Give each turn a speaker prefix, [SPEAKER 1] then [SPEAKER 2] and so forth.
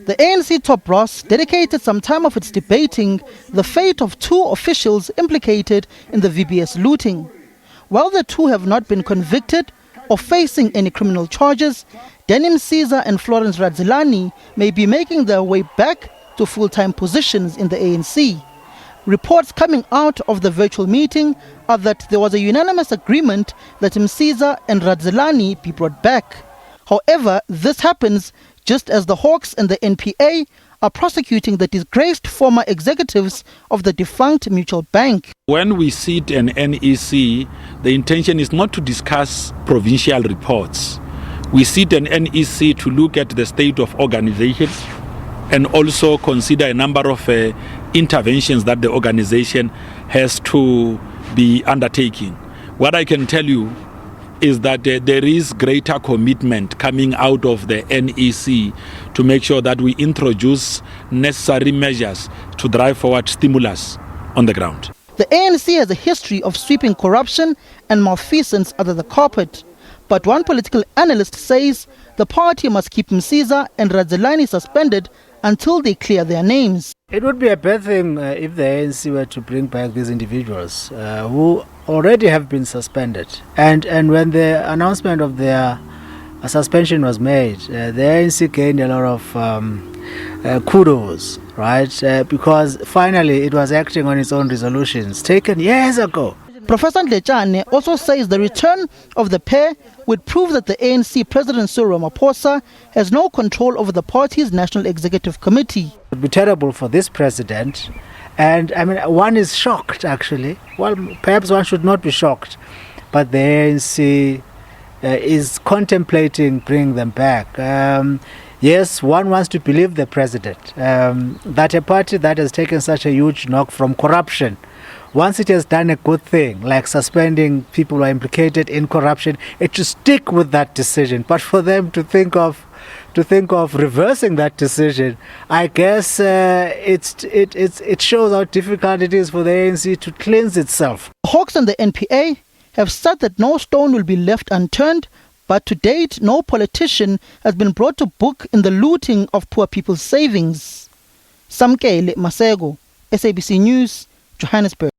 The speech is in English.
[SPEAKER 1] The ANC top brass dedicated some time of its debating the fate of two officials implicated in the VBS looting. While the two have not been convicted or facing any criminal charges, Msiza and Florence Radizilani may be making their way back to full-time positions in the ANC. Reports coming out of the virtual meeting are that there was a unanimous agreement that Msiza and Radizilani be brought back. However, this happens just as the Hawks and the NPA are prosecuting the disgraced former executives of the defunct Mutual Bank.
[SPEAKER 2] When we sit an NEC, the intention is not to discuss provincial reports. We sit an NEC to look at the state of organization and also consider a number of interventions that the organization has to be undertaking. What I can tell you is that there is greater commitment coming out of the NEC to make sure that we introduce necessary measures to drive forward stimulus on the ground.
[SPEAKER 1] The ANC has a history of sweeping corruption and malfeasance under the carpet. But one political analyst says the party must keep Msiza and Radizilani suspended until they clear their names.
[SPEAKER 3] It would be a bad thing if the ANC were to bring back these individuals who already have been suspended. And when the announcement of their suspension was made, the ANC gained a lot of kudos, right? Because finally it was acting on its own resolutions taken years ago.
[SPEAKER 1] Professor Ndlechane also says the return of the pair would prove that the ANC President Cyril Ramaphosa has no control over the party's National Executive Committee.
[SPEAKER 3] It would be terrible for this president, and I mean, one is shocked actually. Well, perhaps one should not be shocked, but the ANC is contemplating bringing them back. Yes, one wants to believe the president that a party that has taken such a huge knock from corruption, once it has done a good thing, like suspending people who are implicated in corruption, it should stick with that decision. But for them to think of reversing that decision, I guess it shows how difficult it is for the ANC to cleanse itself.
[SPEAKER 1] The Hawks and the NPA have said that no stone will be left unturned, but to date, no politician has been brought to book in the looting of poor people's savings. Samkele Masego, SABC News, Johannesburg.